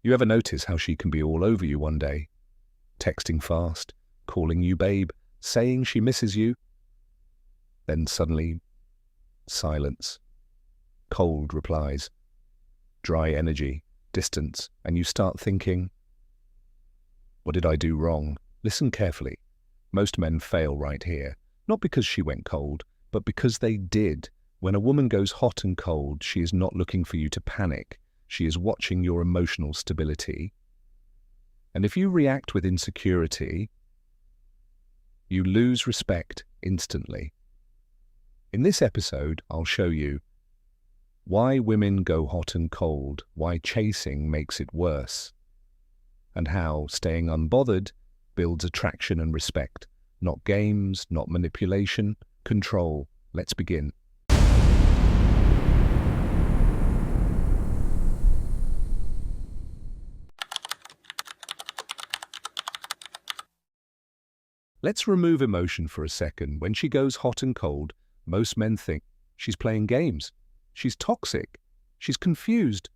You ever notice how she can be all over you one day, texting fast, calling you babe, saying she misses you? Then suddenly, silence, cold replies, dry energy, distance, and you start thinking, what did I do wrong? Listen carefully. Most men fail right here, not because she went cold, but because they did. When a woman goes hot and cold, she is not looking for you to panic. She is watching your emotional stability. And if you react with insecurity, you lose respect instantly. In this episode, I'll show you why women go hot and cold, why chasing makes it worse, and how staying unbothered builds attraction and respect. Not games, not manipulation, control. Let's begin. Let's remove emotion for a second. When she goes hot and cold, most men think she's playing games. She's toxic. She's confused.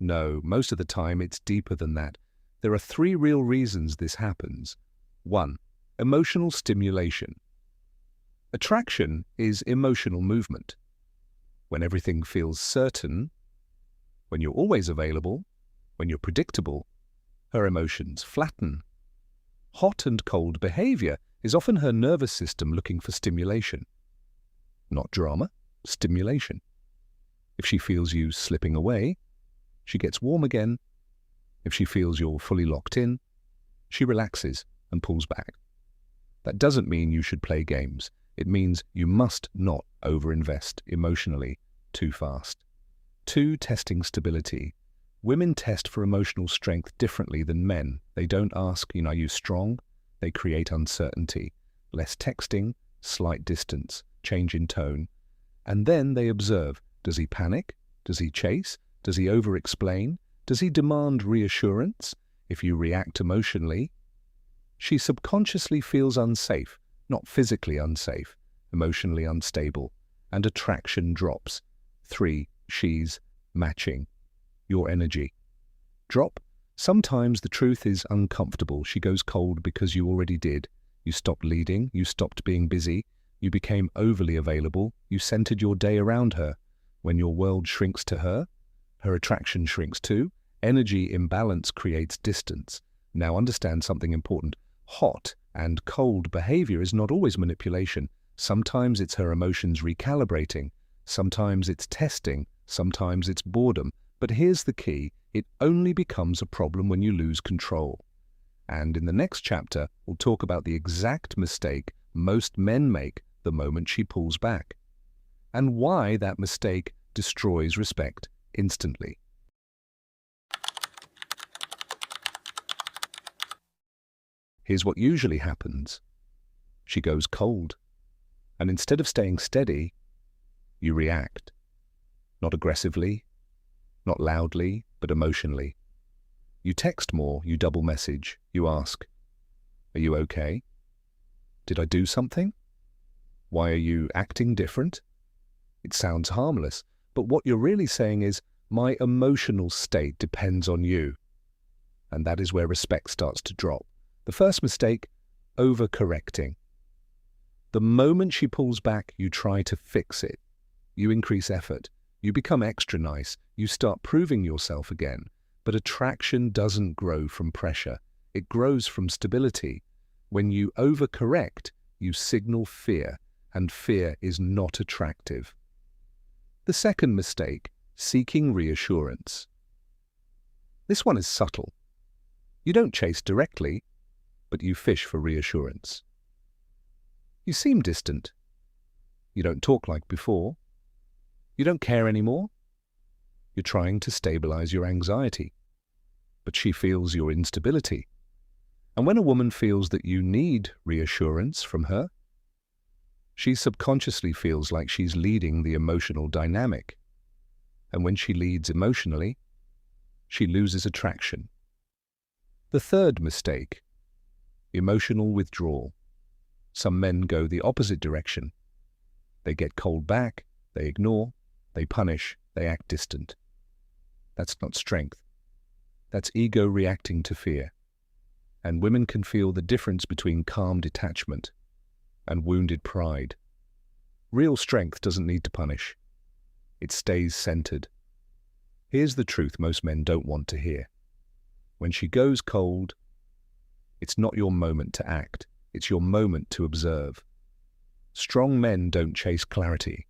No, most of the time it's deeper than that. There are three real reasons this happens. 1. Emotional stimulation. Attraction is emotional movement. When everything feels certain, when you're always available, when you're predictable, her emotions flatten. Hot and cold behavior is often her nervous system looking for stimulation. Not drama, stimulation. If she feels you slipping away, she gets warm again. If she feels you're fully locked in, she relaxes and pulls back. That doesn't mean you should play games. It means you must not overinvest emotionally too fast. 2. Testing stability. Women test for emotional strength differently than men. They don't ask, are you strong? They create uncertainty. Less texting, slight distance, change in tone. And then they observe, does he panic? Does he chase? Does he over-explain? Does he demand reassurance? If you react emotionally, she subconsciously feels unsafe, not physically unsafe, emotionally unstable, and attraction drops. 3. She's matching your energy. Drop. Sometimes the truth is uncomfortable. She goes cold because you already did. You stopped leading, you stopped being busy, you became overly available, you centered your day around her. When your world shrinks to her, her attraction shrinks too. Energy imbalance creates distance. Now understand something important. Hot and cold behavior is not always manipulation. Sometimes it's her emotions recalibrating. Sometimes it's testing. Sometimes it's boredom. But here's the key. It only becomes a problem when you lose control. And in the next chapter, we'll talk about the exact mistake most men make the moment she pulls back, and why that mistake destroys respect instantly. Here's what usually happens. She goes cold, and instead of staying steady, you react. Not aggressively, not loudly, but emotionally. You text more, you double message, you ask, are you okay? Did I do something? Why are you acting different? It sounds harmless, but what you're really saying is, my emotional state depends on you. And that is where respect starts to drop. The first mistake, overcorrecting. The moment she pulls back, you try to fix it. You increase effort. You become extra nice. You start proving yourself again. But attraction doesn't grow from pressure. It grows from stability. When you overcorrect, you signal fear, and fear is not attractive. The second mistake, seeking reassurance. This one is subtle. You don't chase directly, but you fish for reassurance. You seem distant. You don't talk like before. You don't care anymore. You're trying to stabilize your anxiety, but she feels your instability. And when a woman feels that you need reassurance from her, she subconsciously feels like she's leading the emotional dynamic. And when she leads emotionally, she loses attraction. The third mistake, emotional withdrawal. Some men go the opposite direction. They get cold back, they ignore, they punish, they act distant. That's not strength. That's ego reacting to fear. And women can feel the difference between calm detachment and wounded pride. Real strength doesn't need to punish. It stays centered. Here's the truth most men don't want to hear. When she goes cold, it's not your moment to act. It's your moment to observe. Strong men don't chase clarity.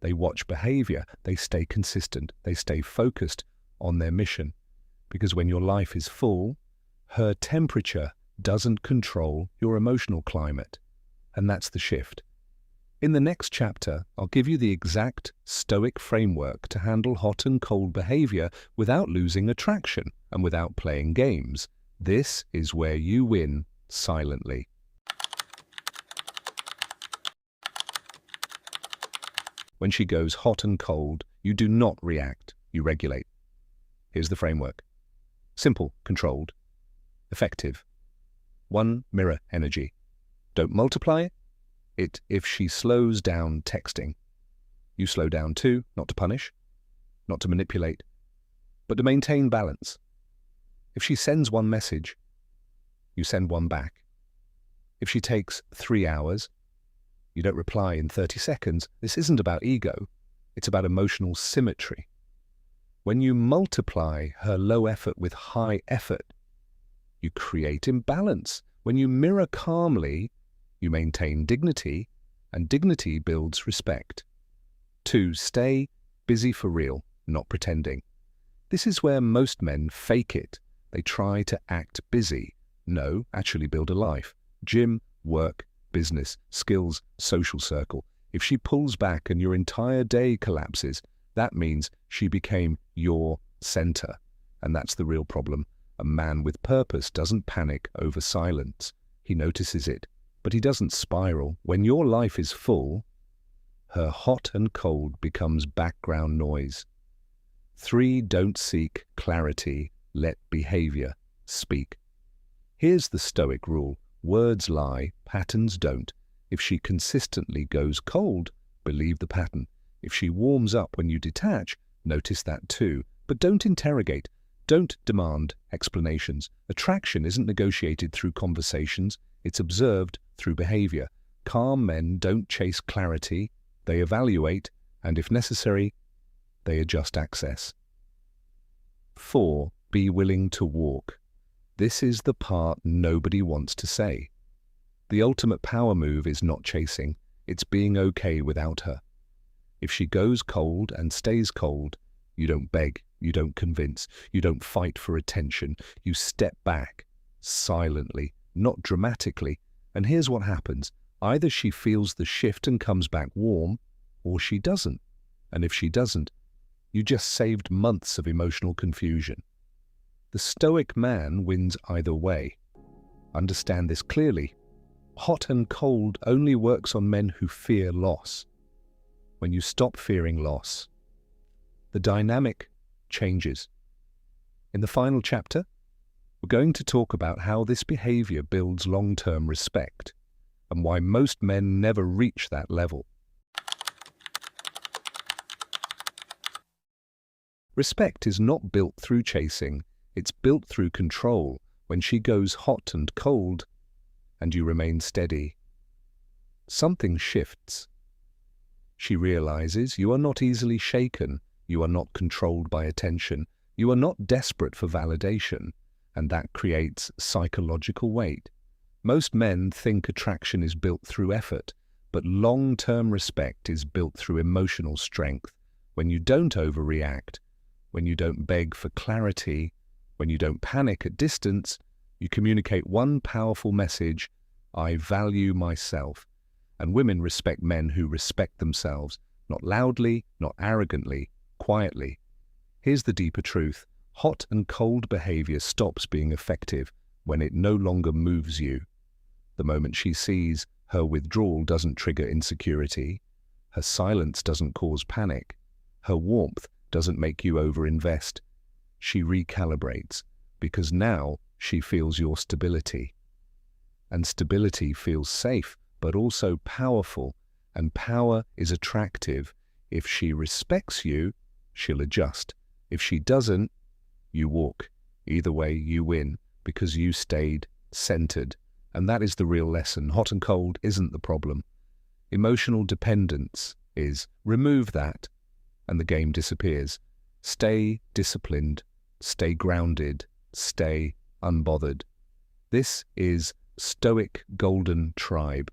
They watch behavior. They stay consistent. They stay focused on their mission. Because when your life is full, her temperature doesn't control your emotional climate. And that's the shift. In the next chapter, I'll give you the exact Stoic framework to handle hot and cold behavior without losing attraction and without playing games. This is where you win silently. When she goes hot and cold, you do not react, you regulate. Here's the framework. Simple, controlled, effective. 1, mirror energy. Don't multiply it if she slows down texting. You slow down too, not to punish, not to manipulate, but to maintain balance. If she sends one message, you send one back. If she takes 3 hours, you don't reply in 30 seconds. This isn't about ego, it's about emotional symmetry. When you multiply her low effort with high effort, you create imbalance. When you mirror calmly, you maintain dignity, and dignity builds respect. 2, stay busy for real, not pretending. This is where most men fake it. They try to act busy. No, actually build a life. Gym, work, business, skills, social circle. If she pulls back and your entire day collapses, that means she became your center. And that's the real problem. A man with purpose doesn't panic over silence. He notices it, but he doesn't spiral. When your life is full, her hot and cold becomes background noise. 3, don't seek clarity, let behavior speak. Here's the Stoic rule. Words lie, patterns don't. If she consistently goes cold, believe the pattern. If she warms up when you detach, notice that too. But don't interrogate. Don't demand explanations. Attraction isn't negotiated through conversations. It's observed through behavior. Calm men don't chase clarity. They evaluate, and if necessary, they adjust access. 4, be willing to walk. This is the part nobody wants to say. The ultimate power move is not chasing. It's being okay without her. If she goes cold and stays cold, you don't beg, you don't convince, you don't fight for attention. You step back, silently, not dramatically. And here's what happens. Either she feels the shift and comes back warm, or she doesn't. And if she doesn't, you just saved months of emotional confusion. The Stoic man wins either way. Understand this clearly. Hot and cold only works on men who fear loss. When you stop fearing loss, the dynamic changes. In the final chapter, we're going to talk about how this behavior builds long-term respect and why most men never reach that level. Respect is not built through chasing, it's built through control. When she goes hot and cold, and you remain steady, something shifts. She realizes you are not easily shaken, you are not controlled by attention, you are not desperate for validation, and that creates psychological weight. Most men think attraction is built through effort, but long-term respect is built through emotional strength. When you don't overreact, when you don't beg for clarity, when you don't panic at distance, you communicate one powerful message: I value myself. And women respect men who respect themselves, not loudly, not arrogantly, quietly. Here's the deeper truth. Hot and cold behavior stops being effective when it no longer moves you. The moment she sees her withdrawal doesn't trigger insecurity, her silence doesn't cause panic, her warmth doesn't make you overinvest, she recalibrates, because now she feels your stability. And stability feels safe, but also powerful, and power is attractive. If she respects you, she'll adjust. If she doesn't, you walk. Either way, you win because you stayed centered. And that is the real lesson. Hot and cold isn't the problem. Emotional dependence is. Remove that and the game disappears. Stay disciplined, stay grounded, stay unbothered. This is Stoic Golden Tribe.